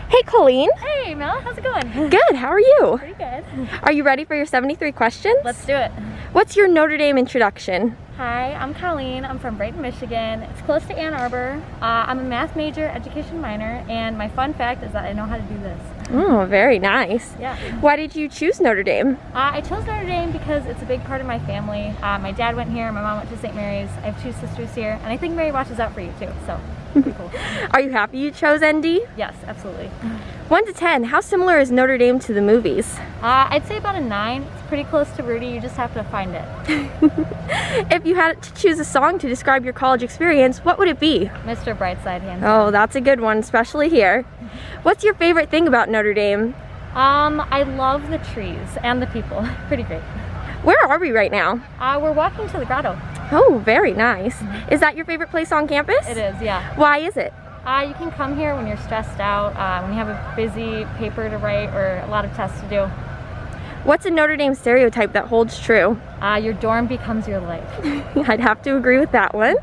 Hey Colleen. Hey Mel, how's it going? Good, how are you? Pretty good. Are you ready for your 73 questions? Let's do it. What's your Notre Dame introduction? Hi, I'm Colleen. I'm from Brighton, Michigan. It's close to Ann Arbor. I'm a math major, education minor, and my fun fact is that I know how to do this. Oh, very nice. Yeah. Why did you choose Notre Dame? I chose Notre Dame because it's a big part of my family. My dad went here, my mom went to St. Mary's. I have two sisters here, and I think Mary watches out for you too, so pretty cool. Are you happy you chose ND? Yes, absolutely. 1 to 10, how similar is Notre Dame to the movies? I'd say about a 9. It's pretty close to Rudy, you just have to find it. If you had to choose a song to describe your college experience, what would it be? Mr. Brightside, hands down. Oh, that's a good one, especially here. What's your favorite thing about Notre Dame? I love the trees and the people. Pretty great. Where are we right now? We're walking to the grotto. Oh, very nice. Is that your favorite place on campus? It is, yeah. Why is it? You can come here when you're stressed out, when you have a busy paper to write or a lot of tests to do. What's a Notre Dame stereotype that holds true? Your dorm becomes your life. I'd have to agree with that one.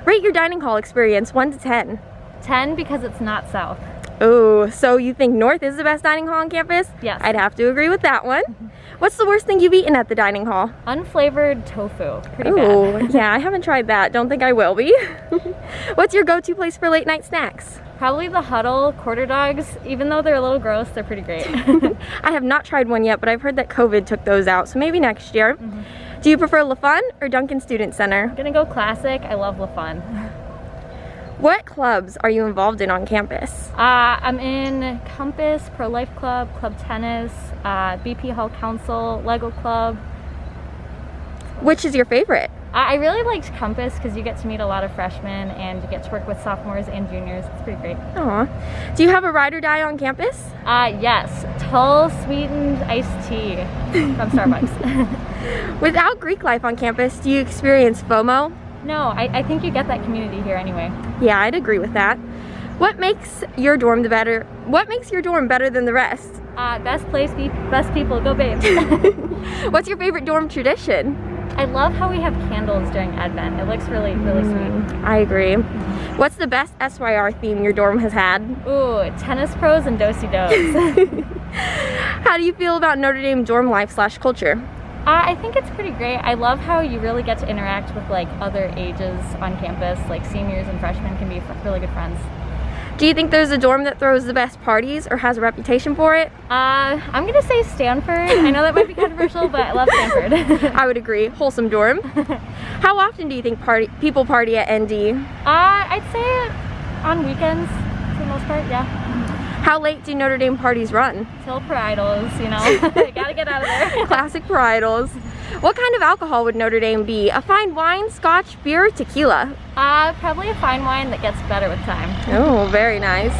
Rate your dining hall experience 1 to 10. 10 because it's not south. Oh, so you think North is the best dining hall on campus? Yes. I'd have to agree with that one. What's the worst thing you've eaten at the dining hall? Unflavored tofu. Pretty Oh, bad. yeah, I haven't tried that. Don't think I will be. What's your go-to place for late night snacks? Probably the Huddle quarter dogs. Even though they're a little gross, they're pretty great. I have not tried one yet, but I've heard that COVID took those out, so maybe next year. Do you prefer Lafon or Duncan Student Center? I'm gonna go classic. I love Lafon. What clubs are you involved in on campus? I'm in Compass, Pro-Life Club, Club Tennis, BP Hall Council, Lego Club. Which is your favorite? I really liked Compass because you get to meet a lot of freshmen and you get to work with sophomores and juniors. It's pretty great. Aw. Do you have a ride or die on campus? Yes, Tull sweetened iced tea from Starbucks. Without Greek life on campus, do you experience FOMO? No, I think you get that community here anyway. Yeah, I'd agree with that. What makes your dorm better than the rest? Best place, best people, go Babes. What's your favorite dorm tradition? I love how we have candles during Advent. It looks really, really sweet. I agree. What's the best SYR theme your dorm has had? Ooh, tennis pros and do-si-dos. How do you feel about Notre Dame dorm life / culture? I think it's pretty great. I love how you really get to interact with like other ages on campus. Like seniors and freshmen can be really good friends. Do you think there's a dorm that throws the best parties or has a reputation for it? I'm gonna say Stanford. I know that might be controversial, but I love Stanford. I would agree. Wholesome dorm. How often do you think people party at ND? I'd say on weekends for the most part, yeah. How late do Notre Dame parties run? Till parietals, you know. Gotta get out of there. Classic parietals. What kind of alcohol would Notre Dame be? A fine wine, scotch, beer, or tequila? Probably a fine wine that gets better with time. Oh, very nice.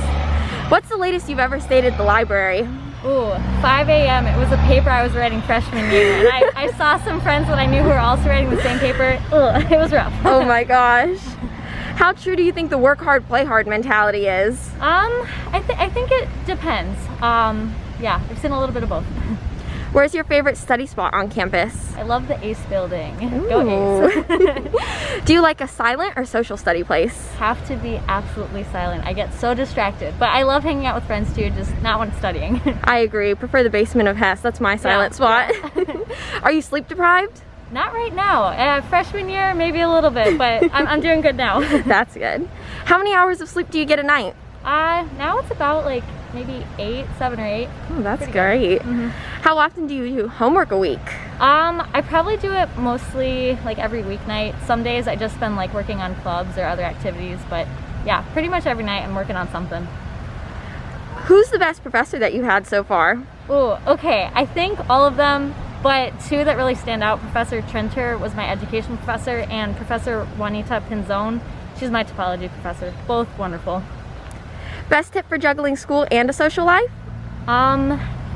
What's the latest you've ever stayed at the library? Ooh, 5 a.m. It was a paper I was writing freshman year, and I saw some friends that I knew who were also writing the same paper. Ugh, it was rough. Oh my gosh. How true do you think the work hard, play hard mentality is? I think it depends. Yeah, I've seen a little bit of both. Where's your favorite study spot on campus? I love the ACE building. Ooh. Go ACE. Do you like a silent or social study place? Have to be absolutely silent. I get so distracted, but I love hanging out with friends too, just not when studying. I agree. Prefer the basement of Hess. That's my silent spot. Yeah. Are you sleep deprived? Not right now. Freshman year, maybe a little bit, but I'm doing good now. That's good. How many hours of sleep do you get a night? Now it's about like maybe 7 or 8. Oh, that's great. How often do you do homework a week? I probably do it mostly like every weeknight. Some days I just spend like working on clubs or other activities, but yeah, pretty much every night I'm working on something. Who's the best professor that you had so far? Ooh, okay, I think all of them, but two that really stand out. Professor Trenter was my education professor, and Professor Juanita Pinzon, she's my topology professor. Both wonderful. Best tip for juggling school and a social life?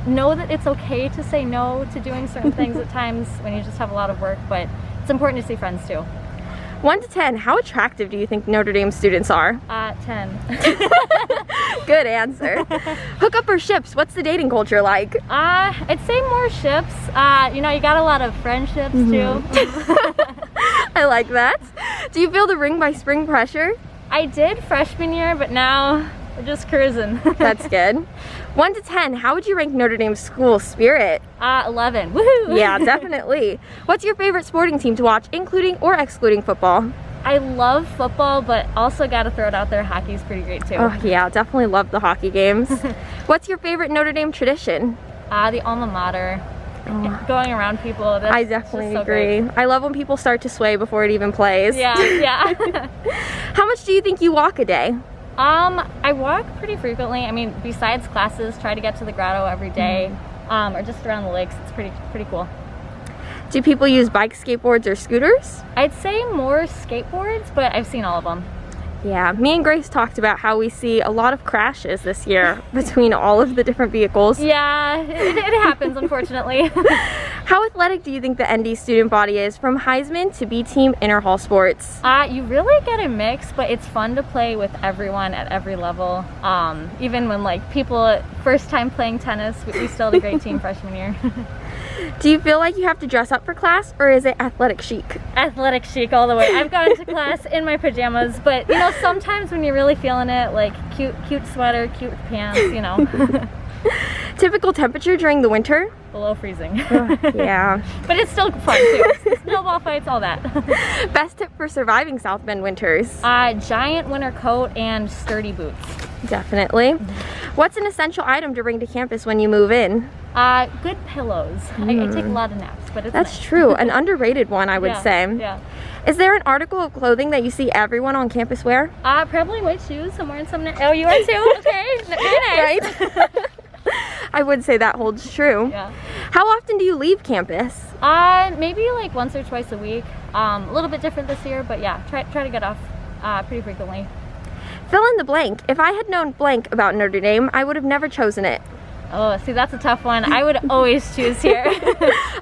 Know that it's okay to say no to doing certain things at times when you just have a lot of work, but it's important to see friends too. 1 to 10, how attractive do you think Notre Dame students are? 10. Good answer. Hookup or ships, what's the dating culture like? I'd say more ships. You know, you got a lot of friendships too. I like that. Do you feel the ring by spring pressure? I did freshman year, but now We're just cruising. That's good. 1 to 10, how would you rank Notre Dame's school spirit? 11. Woohoo! Yeah, definitely. What's your favorite sporting team to watch, including or excluding football? I love football, but also got to throw it out there, hockey's pretty great too. Oh yeah, definitely love the hockey games. What's your favorite Notre Dame tradition? The alma mater. Going around people, that's I definitely so agree. great. I love when people start to sway before it even plays. Yeah, yeah. How much do you think you walk a day? I walk pretty frequently. I mean, besides classes, try to get to the grotto every day, or just around the lakes. It's pretty cool. Do people use bikes, skateboards, or scooters? I'd say more skateboards, but I've seen all of them. Yeah, me and Grace talked about how we see a lot of crashes this year between all of the different vehicles. Yeah, it happens, unfortunately. How athletic do you think the ND student body is, from Heisman to B-team inter-hall sports? You really get a mix, but it's fun to play with everyone at every level. Even when like people first time playing tennis, we still had a great team freshman year. Do you feel like you have to dress up for class, or is it athletic chic? Athletic chic all the way. I've gone to class in my pajamas, but you know, sometimes when you're really feeling it, like cute sweater, cute pants, you know. Typical temperature during the winter? Below freezing. Yeah. But it's still fun too. Snowball fights, all that. Best tip for surviving South Bend winters? Giant winter coat and sturdy boots. Definitely. What's an essential item to bring to campus when you move in? Good pillows. I take a lot of naps, but it's That's nice. true. An underrated one, I would say. Yeah. Is there an article of clothing that you see everyone on campus wear? Probably white shoes. I'm wearing some. Oh, you are too? Okay. Very nice. Right? I would say that holds true. Yeah. How often do you leave campus? Maybe like once or twice a week. A little bit different this year, but yeah, try to get off pretty frequently. Fill in the blank. If I had known blank about Notre Dame, I would have never chosen it. Oh, see, that's a tough one. I would always choose here.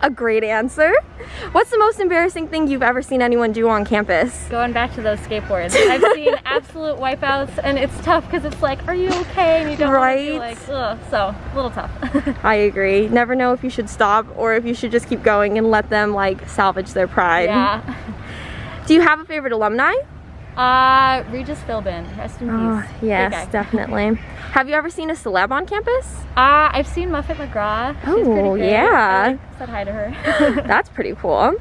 A great answer. What's the most embarrassing thing you've ever seen anyone do on campus? Going back to those skateboards. I've seen absolute wipeouts, and it's tough because it's like, are you okay? And you don't want to be like, ugh. So, a little tough. I agree. Never know if you should stop or if you should just keep going and let them like salvage their pride. Yeah. Do you have a favorite alumni? Regis Philbin, rest in Oh, peace. yes, definitely. Have you ever seen a celeb on campus? I've seen Muffet McGraw. She's pretty Oh, great. yeah. I said hi to her. That's pretty cool.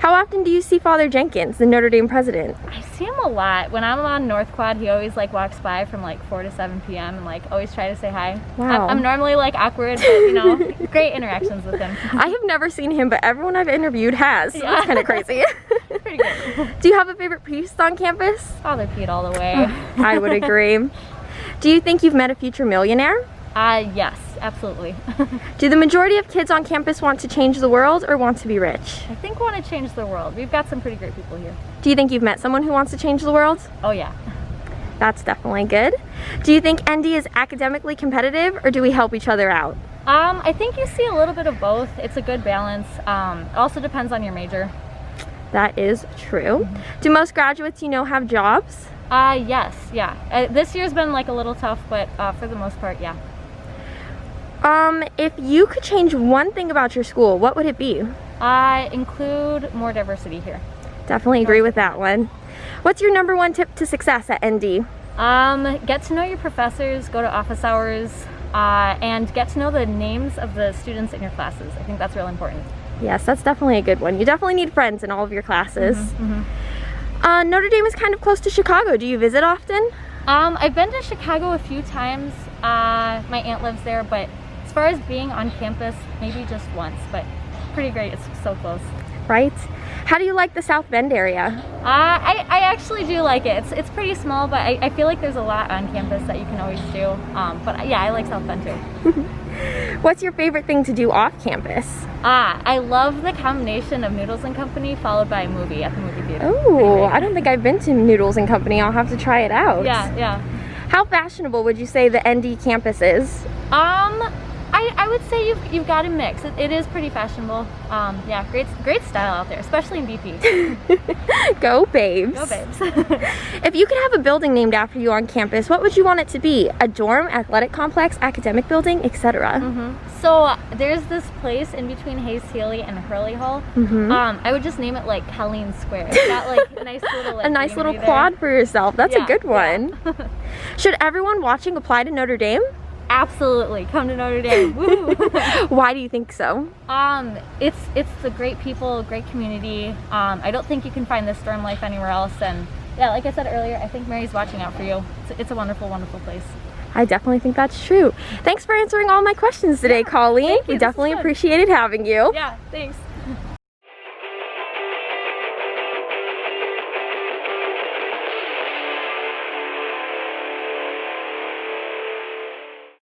How often do you see Father Jenkins, the Notre Dame president? I see him a lot. When I'm on North Quad, he always like walks by from like 4 to 7 p.m. and like always try to say hi. Wow. I'm normally like awkward, but you know, great interactions with him. I have never seen him, but everyone I've interviewed has. So that's kind of crazy. Pretty good. Do you have a favorite priest on campus? Father Pete all the way. I would agree. Do you think you've met a future millionaire? Yes, absolutely. Do the majority of kids on campus want to change the world or want to be rich? I think we want to change the world. We've got some pretty great people here. Do you think you've met someone who wants to change the world? Oh yeah. That's definitely good. Do you think ND is academically competitive, or do we help each other out? I think you see a little bit of both. It's a good balance. It also depends on your major. That is true. Do most graduates you know have jobs? Yes, yeah. This year's been like a little tough, but for the most part, yeah. If you could change one thing about your school, what would it be? Include more diversity here. Definitely agree with that one. What's your #1 tip to success at ND? Get to know your professors, go to office hours, and get to know the names of the students in your classes. I think that's really important. Yes, that's definitely a good one. You definitely need friends in all of your classes. Notre Dame is kind of close to Chicago. Do you visit often? I've been to Chicago a few times. My aunt lives there, but as far as being on campus, maybe just once, but pretty great. It's so close. Right? How do you like the South Bend area? I actually do like it. It's pretty small, but I feel like there's a lot on campus that you can always do. But yeah, I like South Bend too. What's your favorite thing to do off campus? I love the combination of Noodles and Company followed by a movie at the movie theater. Oh, I don't think I've been to Noodles and Company. I'll have to try it out. Yeah, yeah. How fashionable would you say the ND campus is? I I would say you've got a mix. It is pretty fashionable. Yeah, great style out there, especially in BP. Go babes. Go babes. If you could have a building named after you on campus, what would you want it to be? A dorm, athletic complex, academic building, etc. So there's this place in between Hayes Healy and Hurley Hall. I would just name it like Colleen Square. It's got like a nice little a nice little quad for yourself. That's a good one. Yeah. Should everyone watching apply to Notre Dame? Absolutely, come to Notre Dame. Woo! Why do you think so? It's the great people, great community. I don't think you can find this dorm life anywhere else. And yeah, like I said earlier, I think Mary's watching out for you. It's a wonderful, wonderful place. I definitely think that's true. Thanks for answering all my questions today, Colleen. Thank you. We definitely appreciated having you. Yeah, thanks.